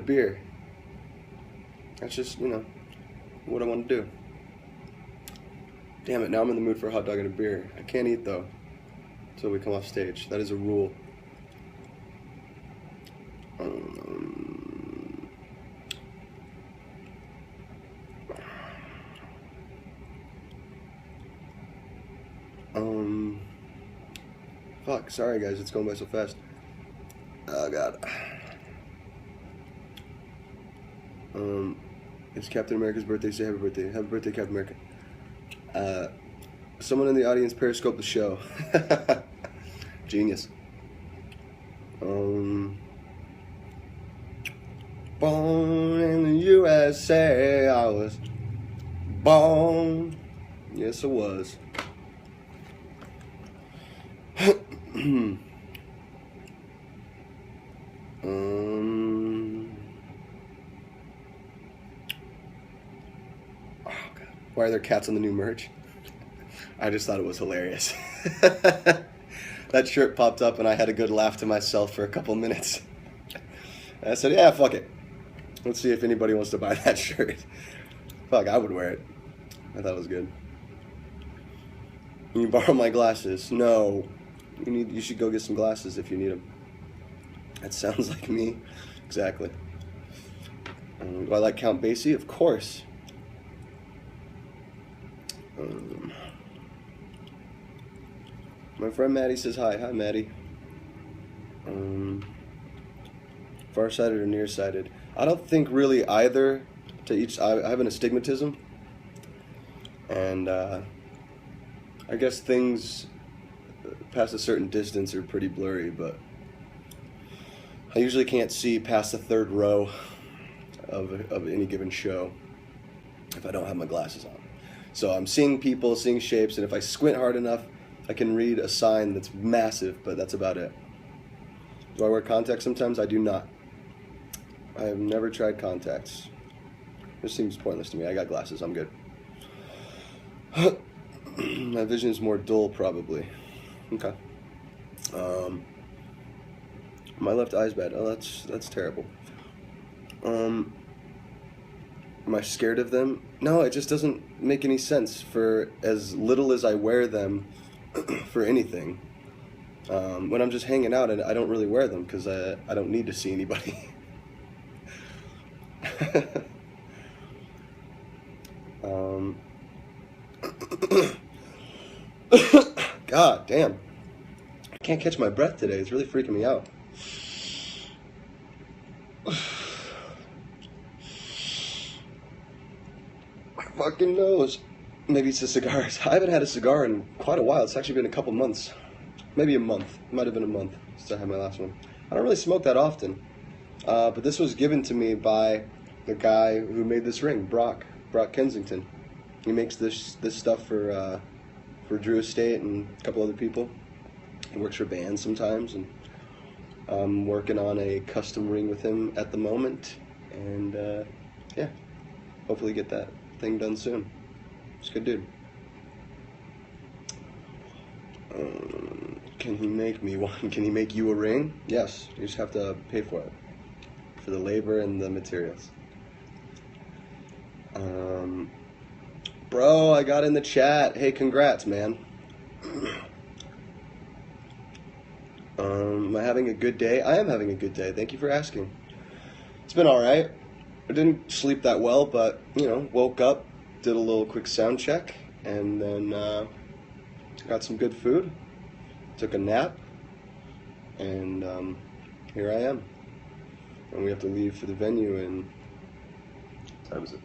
beer. That's just, what I want to do. Damn it, now I'm in the mood for a hot dog and a beer. I can't eat, though, until we come off stage. That is a rule. Fuck, sorry guys, it's going by so fast. Oh god. It's Captain America's birthday, say happy birthday. Happy birthday, Captain America. Someone in the audience Periscope the show. Genius. Born in the USA, I was born. Yes, I was. Oh god, why are there cats on the new merch? I just thought it was hilarious. That shirt popped up and I had a good laugh to myself for a couple minutes. I said, yeah, fuck it. Let's see if anybody wants to buy that shirt. Fuck, I would wear it. I thought it was good. Can you borrow my glasses? No. You should go get some glasses if you need them. That sounds like me. Exactly. Do I like Count Basie? Of course. My friend Maddie says hi. Hi, Maddie. Farsighted or nearsighted? I don't think really either. To each, I have an astigmatism, and I guess things past a certain distance are pretty blurry, but I usually can't see past the third row of any given show if I don't have my glasses on. So I'm seeing people, seeing shapes, and if I squint hard enough, I can read a sign that's massive, but that's about it. Do I wear contacts sometimes? I do not. I have never tried contacts. This seems pointless to me. I got glasses. I'm good. My vision is more dull, probably. Okay. My left eye's bad. Oh, that's terrible. Am I scared of them? No, it just doesn't make any sense. For as little as I wear them for anything, when I'm just hanging out, and I don't really wear them because I don't need to see anybody. God damn. I can't catch my breath today. It's really freaking me out. My fucking nose. Maybe it's the cigars. I haven't had a cigar in quite a while. It's actually been a couple months. Maybe a month. It might have been a month since I had my last one. I don't really smoke that often. But this was given to me by the guy who made this ring, Brock Kensington. He makes this stuff for Drew Estate and a couple other people. He works for bands sometimes, and I'm working on a custom ring with him at the moment, and yeah, hopefully get that thing done soon. He's a good dude. Can he make me one? Can he make you a ring? Yes, you just have to pay for it, for the labor and the materials. Bro, I got in the chat. Hey, congrats, man. Am I having a good day? I am having a good day. Thank you for asking. It's been alright. I didn't sleep that well, but, woke up, did a little quick sound check, and then got some good food, took a nap, and here I am. And we have to leave for the venue in, what time is it?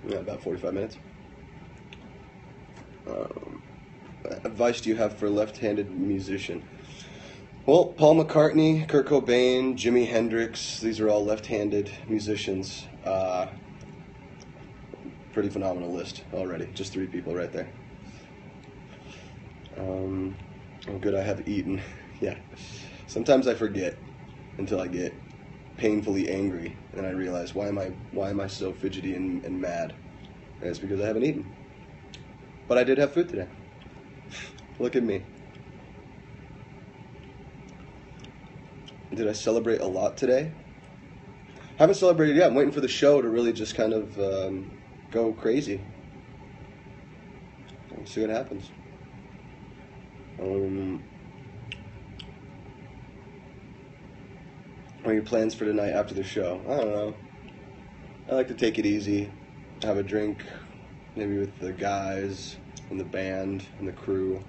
Yeah, about 45 minutes. What advice do you have for a left-handed musician? Well, Paul McCartney, Kurt Cobain, Jimi Hendrix, these are all left-handed musicians. Pretty phenomenal list already. Just 3 people right there. Oh, good, I have eaten. Yeah. Sometimes I forget until I get painfully angry, and I realize, why am I so fidgety and mad? And it's because I haven't eaten. But I did have food today. Look at me. Did I celebrate a lot today? Haven't celebrated yet. I'm waiting for the show to really just kind of go crazy. We'll see what happens. What are your plans for tonight after the show? I don't know. I like to take it easy, have a drink, maybe with the guys and the band and the crew.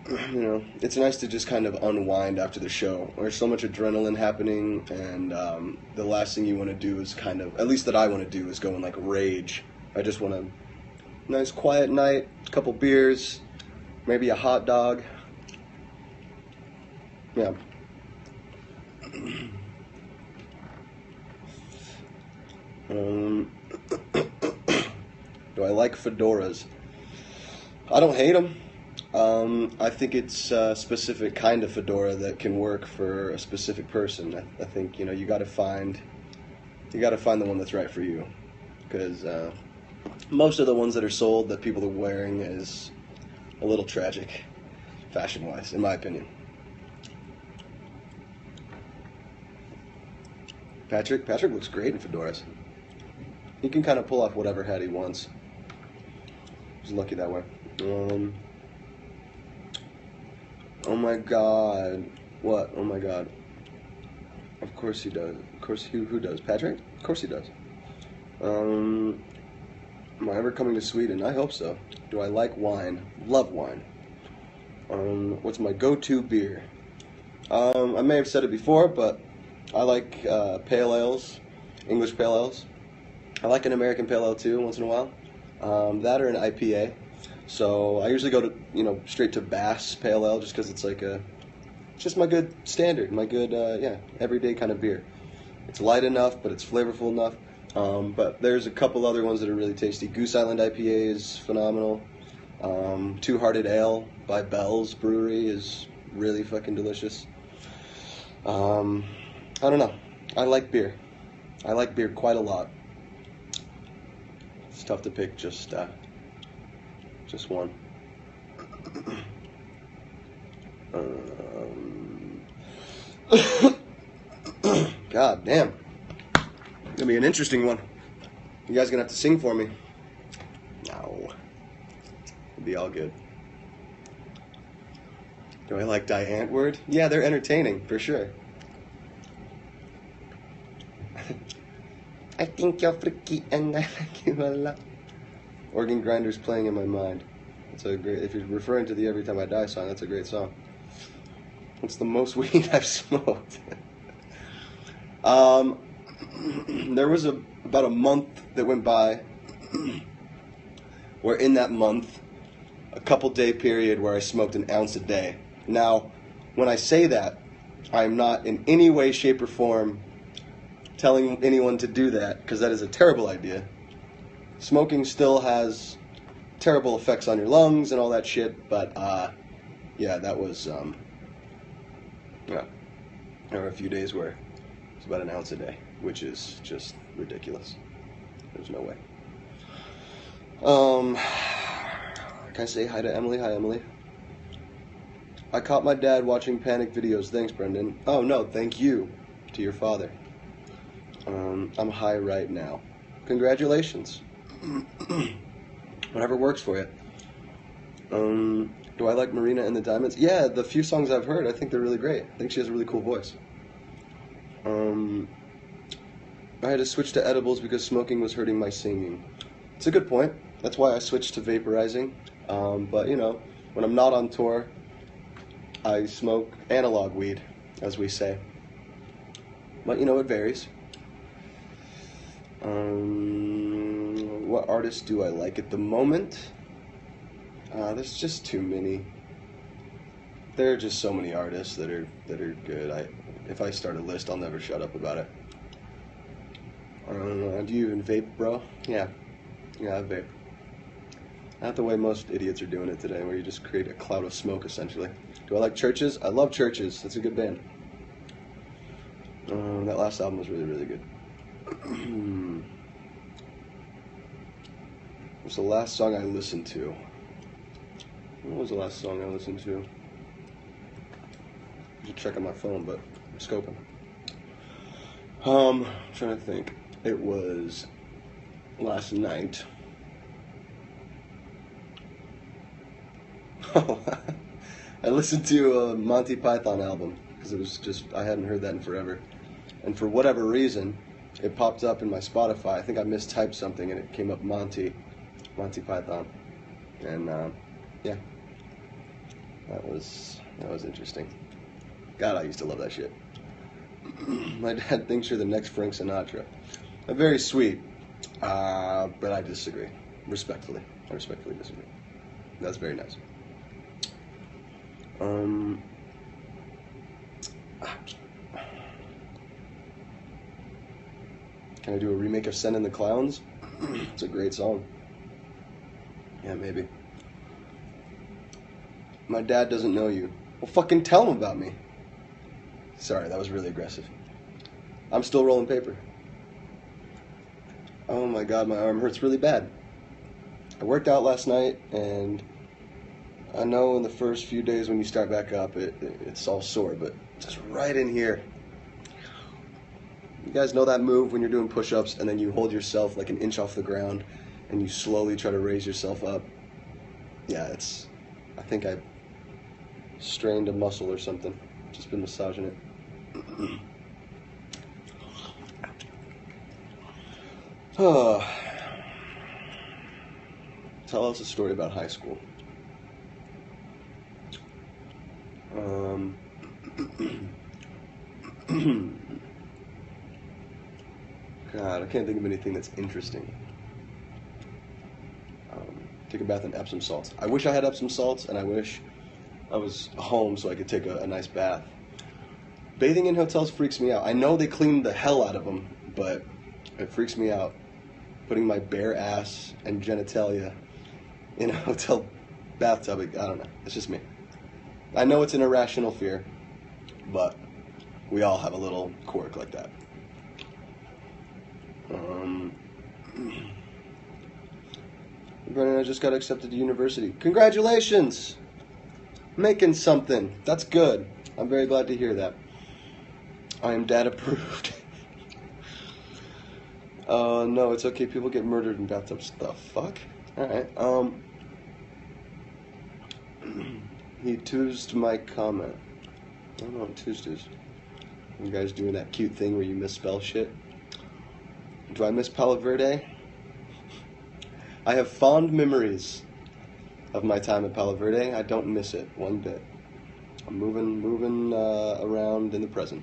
You know, it's nice to just kind of unwind after the show. There's so much adrenaline happening, and the last thing you want to do is kind of, at least that I want to do, is go in like rage. I just want a nice quiet night, a couple beers, maybe a hot dog. Yeah. Do I like fedoras? I don't hate them. I think it's a specific kind of fedora that can work for a specific person. I think, you know, you got to find the one that's right for you, because most of the ones that are sold that people are wearing is a little tragic, fashion-wise, in my opinion. Patrick looks great in fedoras. He can kind of pull off whatever hat he wants. He's lucky that way. Oh my God. What? Oh my God. Of course he does. Of course, who does? Patrick? Of course he does. Am I ever coming to Sweden? I hope so. Do I like wine? Love wine. What's my go-to beer? I may have said it before, but I like pale ales, English pale ales. I like an American pale ale too, once in a while. That or an IPA. So I usually go to, straight to Bass Pale Ale, just because it's like it's just my good standard, my good, everyday kind of beer. It's light enough, but it's flavorful enough. But there's a couple other ones that are really tasty. Goose Island IPA is phenomenal. Two Hearted Ale by Bell's Brewery is really fucking delicious. I don't know. I like beer. I like beer quite a lot. It's tough to pick just one. God damn. Gonna be an interesting one. You guys gonna have to sing for me. No. It'll be all good. Do I like Die Antwoord? Yeah, they're entertaining, for sure. I think you're freaky and I like you a lot. Organ Grinder's playing in my mind. It's a great, if you're referring to the Every Time I Die song, that's a great song. It's the most weed I've smoked. There was about a month that went by where in that month, a couple day period where I smoked an ounce a day. Now, when I say that, I'm not in any way, shape, or form telling anyone to do that, because that is a terrible idea. Smoking still has terrible effects on your lungs and all that shit, but yeah, that was there were a few days where it's about an ounce a day, which is just ridiculous. There's no way. Can I say hi to Emily? Hi, Emily. I caught my dad watching Panic videos. Thanks, Brendon. Oh, no, thank you to your father. I'm high right now. Congratulations. Whatever works for you. Do I like Marina and the Diamonds? Yeah, the few songs I've heard, I think they're really great. I think she has a really cool voice. I had to switch to edibles because smoking was hurting my singing. It's a good point. That's why I switched to vaporizing. But, when I'm not on tour, I smoke analog weed, as we say. But, it varies. What artists do I like at the moment? There's just too many. There are just so many artists that are good. If I start a list, I'll never shut up about it. Do you even vape, bro? Yeah, I vape. Not the way most idiots are doing it today, where you just create a cloud of smoke, essentially. Do I like Churches? I love Churches. That's a good band. That last album was really, really good. What's the last song I listened to? What was the last song I listened to? I'm just checking my phone, but I'm scoping. I'm trying to think. It was last night. I listened to a Monty Python album because it was just, I hadn't heard that in forever. And for whatever reason, it popped up in my Spotify. I think I mistyped something and it came up Monty Python. And yeah, that was interesting. God, I used to love that shit. My dad thinks you're the next Frank Sinatra. Very sweet, but I disagree. Respectfully. I respectfully disagree. That's very nice. Can I do a remake of Send in the Clowns? It's a great song. Yeah, maybe. My dad doesn't know you. Well, fucking tell him about me. Sorry, that was really aggressive. I'm still rolling paper. Oh my god, my arm hurts really bad. I worked out last night, and I know in the first few days when you start back up, it's all sore, but just right in here. You guys know that move when you're doing push-ups, and then you hold yourself like an inch off the ground, and you slowly try to raise yourself up? Yeah, I think I strained a muscle or something. Just been massaging it. Oh. Tell us a story about high school. God, I can't think of anything that's interesting. Take a bath in Epsom salts. I wish I had Epsom salts, and I wish I was home so I could take a nice bath. Bathing in hotels freaks me out. I know they clean the hell out of them, but it freaks me out. Putting my bare ass and genitalia in a hotel bathtub, I don't know. It's just me. I know it's an irrational fear, but we all have a little quirk like that. Brendon, I just got accepted to university. Congratulations! Making something. That's good. I'm very glad to hear that. I am dad approved. No, it's okay. People get murdered in bathtubs. The fuck? Alright, he toosed my comment. I don't know what toosed is. You guys doing that cute thing where you misspell shit? Do I miss Palo Verde? I have fond memories of my time at Palo Verde. I don't miss it one bit. I'm moving around in the present.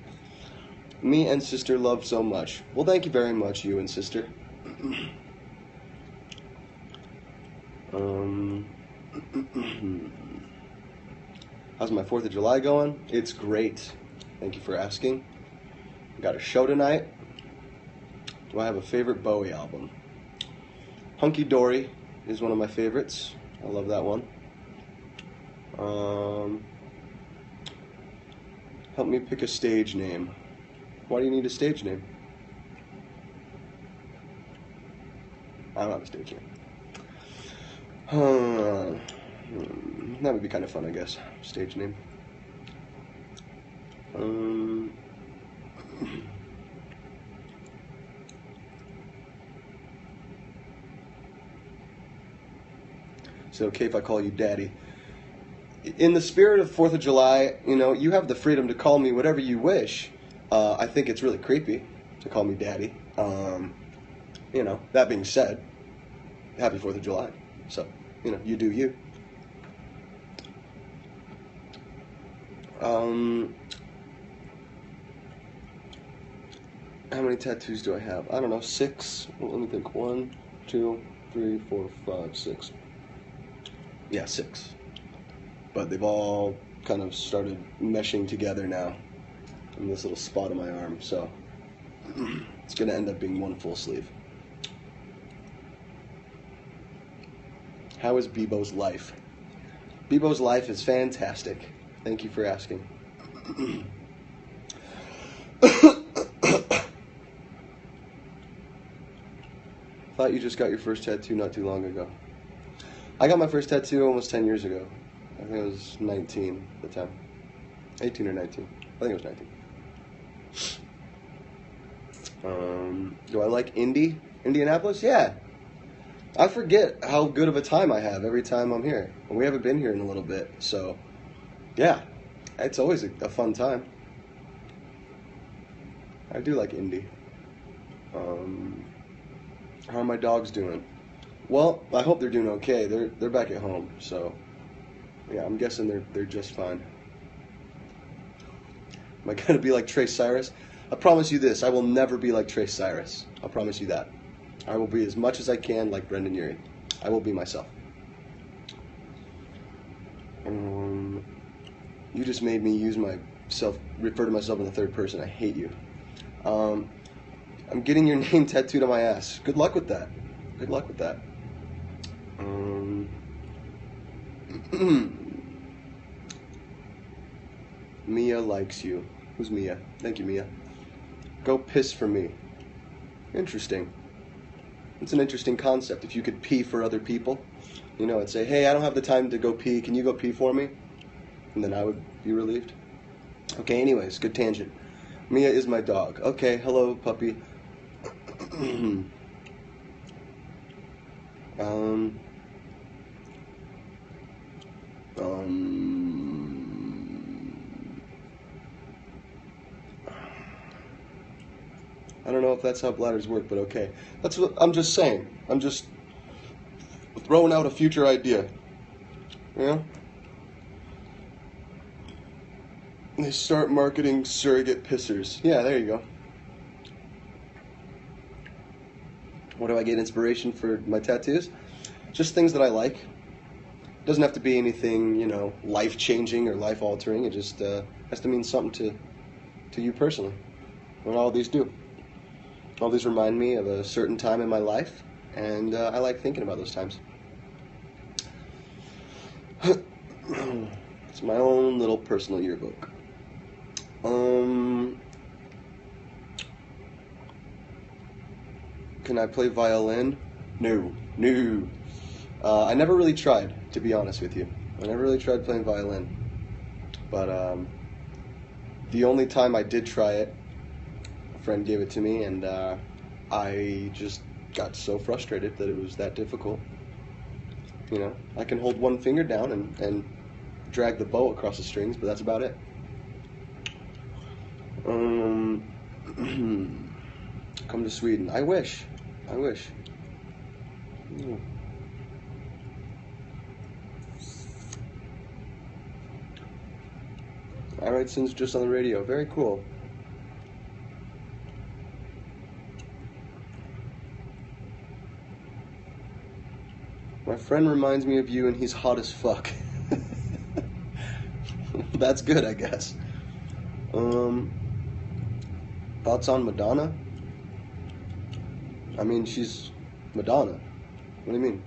Me and sister love so much. Well, thank you very much, you and sister. How's my 4th of July going? It's great. Thank you for asking. Got a show tonight. Do I have a favorite Bowie album? Hunky Dory is one of my favorites. I love that one. Help me pick a stage name. Why do you need a stage name? I don't have a stage name. That would be kind of fun, I guess. Stage name. Is it okay if I call you Daddy? In the spirit of 4th of July, you have the freedom to call me whatever you wish. I think it's really creepy to call me Daddy. That being said, happy 4th of July. So, you do you. How many tattoos do I have? I don't know, 6. Well, let me think. 1, 2, 3, 4, 5, 6. Yeah, 6. But they've all kind of started meshing together now in this little spot on my arm, so it's going to end up being one full sleeve. How is Bebo's life? Bebo's life is fantastic. Thank you for asking. Thought you just got your first tattoo not too long ago. I got my first tattoo almost 10 years ago. I think I was 19 at the time. 18 or 19. I think it was 19. Do I like Indianapolis? Yeah. I forget how good of a time I have every time I'm here. And we haven't been here in a little bit, so yeah, it's always a fun time. I do like Indy. How are my dogs doing? Well, I hope they're doing okay. They're back at home, so yeah, I'm guessing they're just fine. Am I gonna be like Trace Cyrus? I promise you this: I will never be like Trace Cyrus. I'll promise you that. I will be as much as I can like Brendon Urie. I will be myself. You just made me refer to myself in the third person. I hate you. I'm getting your name tattooed on my ass. Good luck with that. Good luck with that. Mia likes you. Who's Mia? Thank you, Mia. Go piss for me. Interesting. It's an interesting concept. If you could pee for other people, you know, I'd say, hey, I don't have the time to go pee. Can you go pee for me? And then I would be relieved. Okay, anyways, good tangent. Mia is my dog. Okay, hello, puppy. I don't know if that's how bladders work, but okay. That's what I'm just saying. I'm just throwing out a future idea. You know? They start marketing surrogate pissers. Yeah, there you go. What do I get inspiration for my tattoos? Just things that I like. Doesn't have to be anything, you know, life-changing or life-altering. It just has to mean something to you personally. And all these do. All these remind me of a certain time in my life, and I like thinking about those times. It's my own little personal yearbook. Can I play violin? No. I never really tried, to be honest with you. I never really tried playing violin. But the only time I did try it, a friend gave it to me, and I just got so frustrated that it was that difficult. You know, I can hold one finger down and drag the bow across the strings, but that's about it. Come to Sweden. I wish. I write sins just on the radio. Very cool. My friend reminds me of you, and he's hot as fuck. That's good, I guess. Thoughts on Madonna? I mean, she's Madonna. What do you mean?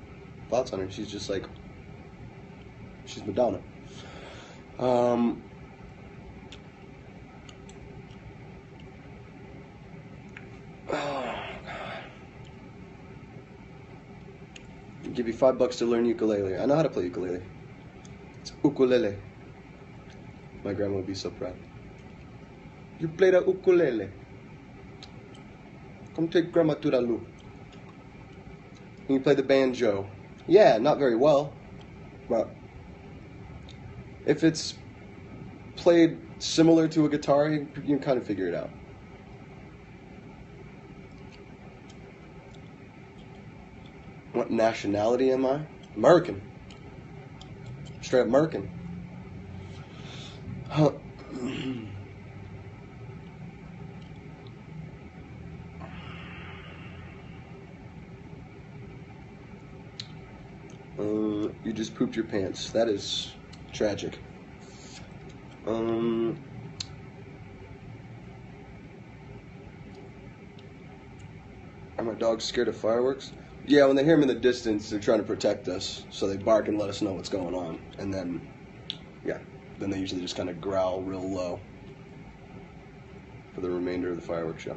Thoughts on her? She's just like, she's Madonna. Oh, God. I'll give you $5 to learn ukulele. I know how to play ukulele. It's ukulele. My grandma would be so proud. You play the ukulele. Come take grandma to the loo. And you play the banjo. Yeah, not very well, but if it's played similar to a guitar, you can kind of figure it out. What nationality am I? American. Straight up American. Huh. You just pooped your pants. That is tragic. Are my dogs scared of fireworks? Yeah, when they hear them in the distance, they're trying to protect us, so they bark and let us know what's going on. And then, yeah, then they usually just kind of growl real low for the remainder of the fireworks show.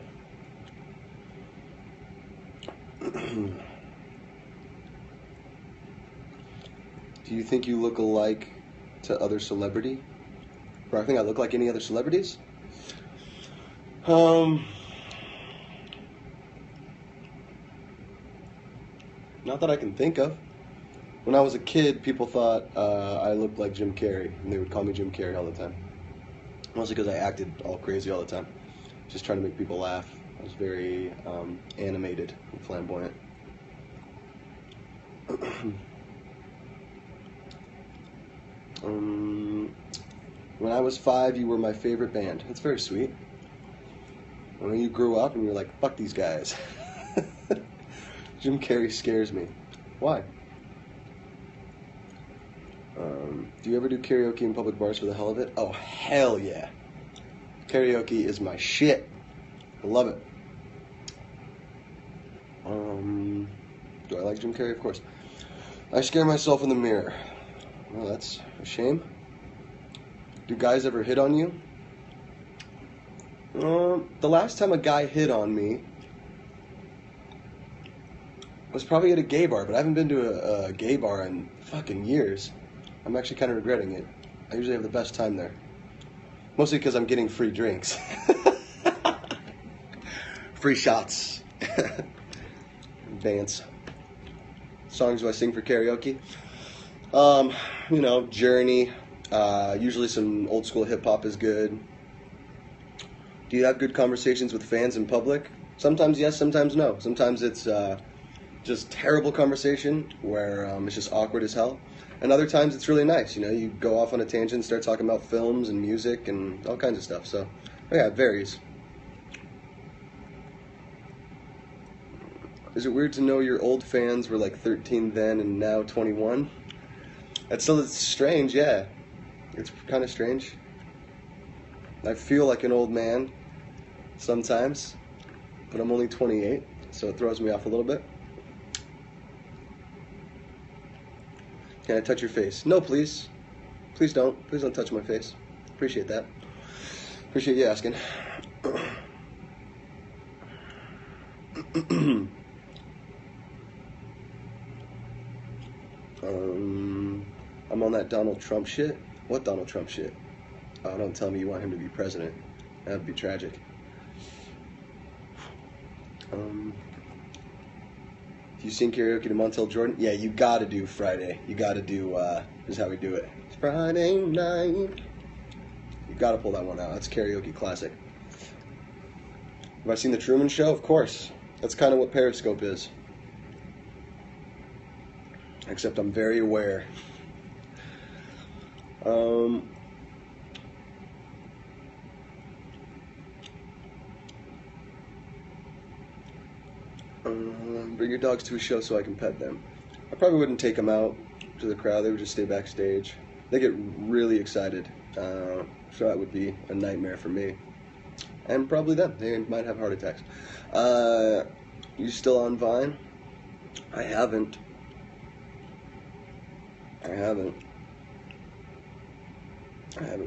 Do you think you look alike to other celebrity? Or I think I look like any other celebrities? Not that I can think of. When I was a kid, people thought I looked like Jim Carrey, and they would call me Jim Carrey all the time. Mostly because I acted all crazy all the time, just trying to make people laugh. I was very animated and flamboyant. When I was 5, you were my favorite band. That's very sweet. When you grew up and you were like, fuck these guys. Jim Carrey scares me. Why? Do you ever do karaoke in public bars for the hell of it? Oh, hell yeah. Karaoke is my shit. I love it. Do I like Jim Carrey? Of course. I scare myself in the mirror. Well, that's a shame. Do guys ever hit on you? The last time a guy hit on me was probably at a gay bar, but I haven't been to a gay bar in fucking years. I'm actually kind of regretting it. I usually have the best time there. Mostly because I'm getting free drinks. Free shots. Dance. Songs do I sing for karaoke? Journey. Usually some old school hip hop is good. Do you have good conversations with fans in public? Sometimes yes, sometimes no. Sometimes it's just terrible conversation where it's just awkward as hell. And other times it's really nice. You go off on a tangent, start talking about films and music and all kinds of stuff. So, yeah, it varies. Is it weird to know your old fans were like 13 then and now 21? It's strange, yeah. It's kind of strange. I feel like an old man sometimes, but I'm only 28, so it throws me off a little bit. Can I touch your face? No, please. Please don't. Please don't touch my face. Appreciate that. Appreciate you asking. I'm on that Donald Trump shit. What Donald Trump shit? Oh, don't tell me you want him to be president. That would be tragic. If you sing karaoke to Montel Jordan, yeah, you gotta do Friday. You gotta do, this is how we do it. It's Friday night. You gotta pull that one out. That's a karaoke classic. Have I seen The Truman Show? Of course. That's kind of what Periscope is. Except I'm very aware. Bring your dogs to a show so I can pet them. I probably wouldn't take them out to the crowd. They would just stay backstage. They get really excited. So that would be a nightmare for me. And probably them. They might have heart attacks. You still on Vine? I haven't. I haven't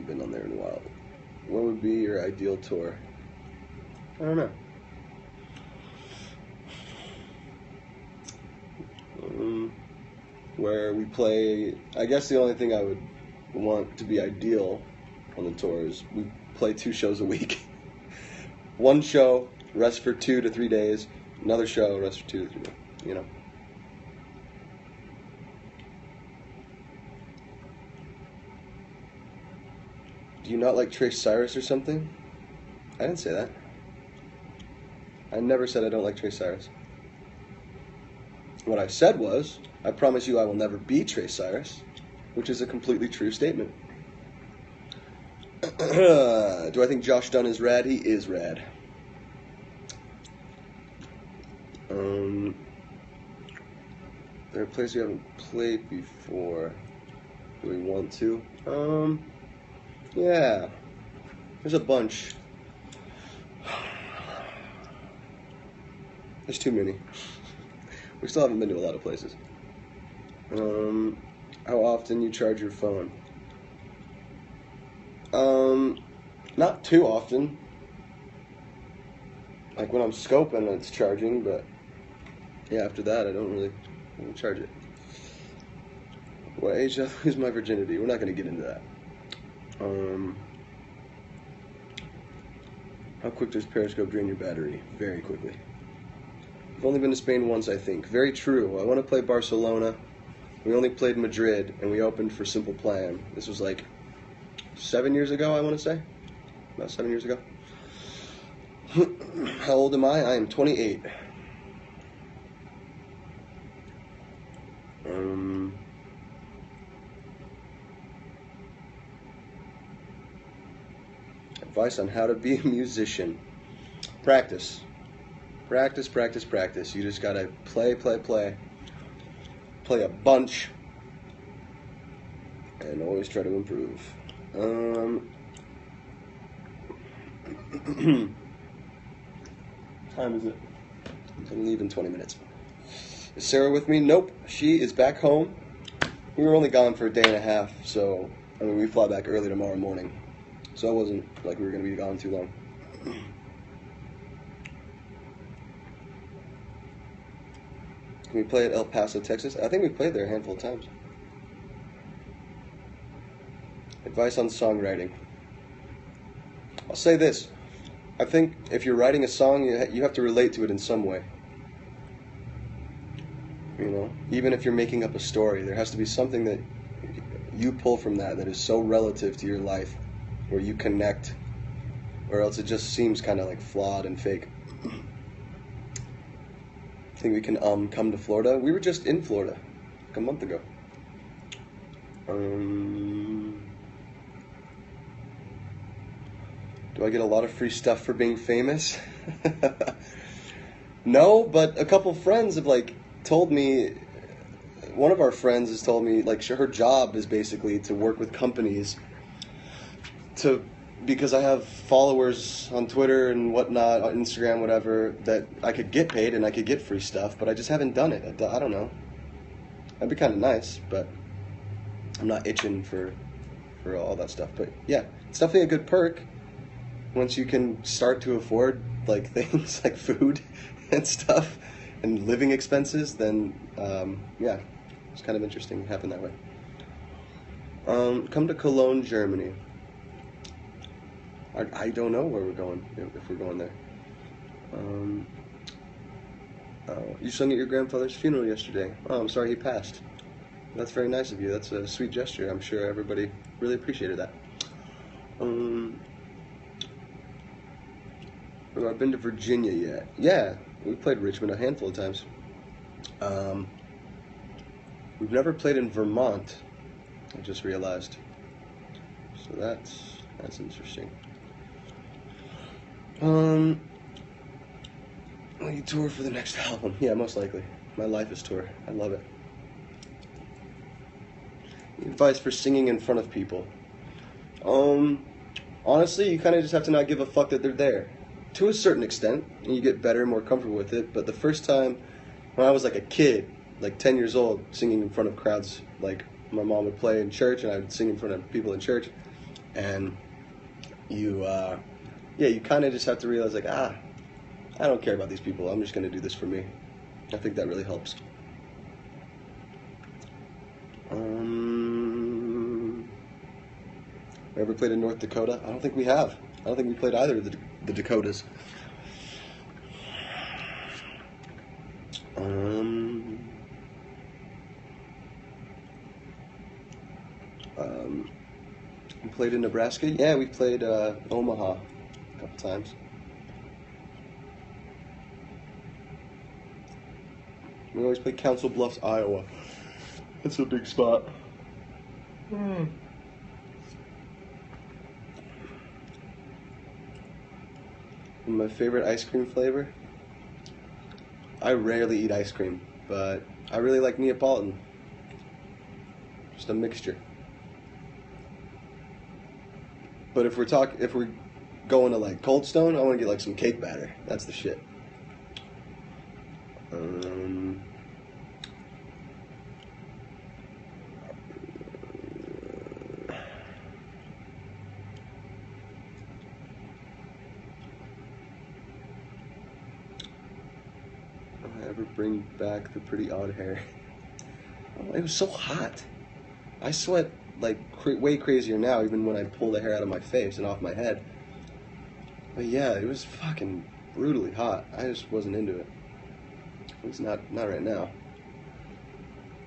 been on there in a while. What would be your ideal tour? I don't know. Where we play, I guess the only thing I would want to be ideal on the tour is we play 2 shows a week. One show, rest for 2 to 3 days. Another show, rest for 2 to 3 days. Do you not like Trace Cyrus or something? I didn't say that. I never said I don't like Trace Cyrus. What I said was, I promise you I will never be Trace Cyrus, which is a completely true statement. Do I think Josh Dunn is rad? He is rad. There are places we haven't played before. Do we want to? Yeah. There's a bunch. There's too many. We still haven't been to a lot of places. How often you charge your phone? Not too often. Like when I'm scoping, it's charging, but yeah, after that, I don't really charge it. What age did I lose my virginity? We're not going to get into that. How quick does Periscope drain your battery? Very quickly. I've only been to Spain once, I think. Very true. I want to play Barcelona. We only played Madrid, and we opened for Simple Plan. This was like 7 years ago, I want to say. About 7 years ago. How old am I? I am 28. Advice on how to be a musician. Practice. Practice, practice, practice. You just gotta play, play, play. Play a bunch. And always try to improve. Time is it? I'm gonna leave in 20 minutes. Is Sarah with me? Nope. She is back home. We were only gone for a day and a half, so I mean we fly back early tomorrow morning. So it wasn't like we were gonna be gone too long. Can we play at El Paso, Texas? I think we played there a handful of times. Advice on songwriting. I'll say this. I think if you're writing a song, you have to relate to it in some way. You know, even if you're making up a story, there has to be something that you pull from that is so relative to your life, where you connect, or else it just seems kind of like flawed and fake. I think we can come to Florida. We were just in Florida like a month ago. Do I get a lot of free stuff for being famous? No, but a couple friends have like told me. One of our friends has told me like her job is basically to work with companies because I have followers on Twitter and whatnot, on Instagram, whatever, that I could get paid and I could get free stuff, but I just haven't done it. I don't know. That'd be kind of nice, but I'm not itching for all that stuff. But yeah, it's definitely a good perk once you can start to afford like things like food and stuff and living expenses. Then yeah, it's kind of interesting. It happened that way. Come to Cologne, Germany. I don't know where we're going, if we're going there. You sung at your grandfather's funeral yesterday. Oh, I'm sorry he passed. That's very nice of you. That's a sweet gesture. I'm sure everybody really appreciated that. Have I been to Virginia yet? Yeah, we played Richmond a handful of times. We've never played in Vermont, I just realized. So that's interesting. Will you tour for the next album? Yeah, most likely. My life is tour. I love it. Advice for singing in front of people. Honestly, you kind of just have to not give a fuck that they're there. To a certain extent, and you get better and more comfortable with it. But the first time, when I was like a kid, like 10 years old, singing in front of crowds, like my mom would play in church and I would sing in front of people in church, and you kind of just have to realize like, I don't care about these people. I'm just going to do this for me. I think that really helps. Ever played in North Dakota? I don't think we have. I don't think we played either of the Dakotas. We played in Nebraska. Yeah, we played Omaha a couple times. We always play Council Bluffs, Iowa. That's a big spot. My favorite ice cream flavor? I rarely eat ice cream, but I really like Neapolitan. Just a mixture. But if we're going to like Cold Stone, I want to get like some cake batter. That's the shit. Ever bring back the pretty odd hair? Oh, it was so hot. I sweat like way crazier now, even when I pull the hair out of my face and off my head. But yeah, it was fucking brutally hot. I just wasn't into it. At least not right now.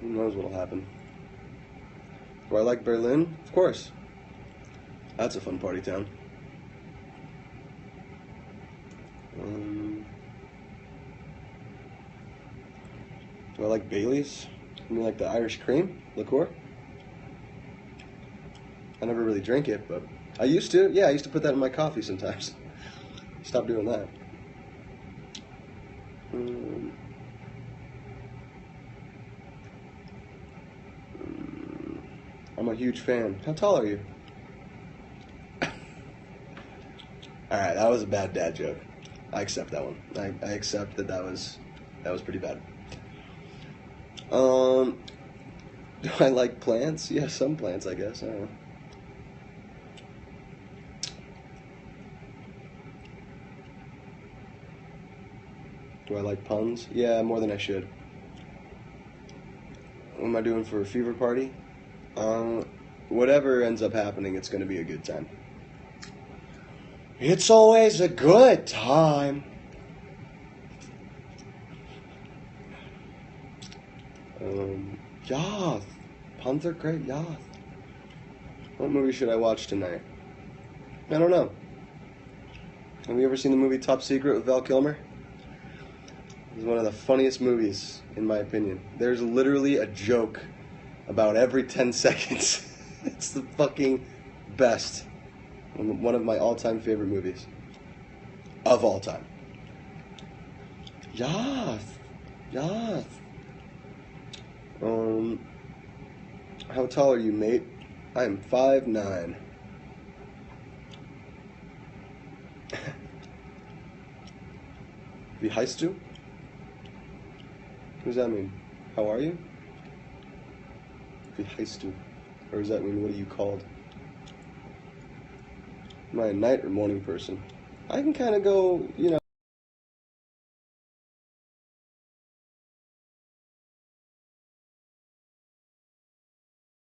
Who knows what'll happen? Do I like Berlin? Of course. That's a fun party town. Do I like Bailey's? I mean, like the Irish cream liqueur? I never really drink it, but I used to. Yeah, I used to put that in my coffee sometimes. Stop doing that. I'm a huge fan. How tall are you? Alright, that was a bad dad joke. I accept that one. I accept that was pretty bad. Do I like plants? Yeah, some plants, I guess. I don't know. Do I like puns? Yeah, more than I should. What am I doing for a fever party? Whatever ends up happening, it's going to be a good time. It's always a good time. Yath. Panther Great Yath. What movie should I watch tonight? I don't know. Have you ever seen the movie Top Secret with Val Kilmer? It's one of the funniest movies, in my opinion. There's literally a joke about every 10 seconds. It's the fucking best. One of my all-time favorite movies. Of all time. Yath. Yath. How tall are you, mate? I'm 5'9". Wie heißt du? What does that mean? How are you? Wie heißt du? Or does that mean what are you called? Am I a night or morning person? I can kind of go,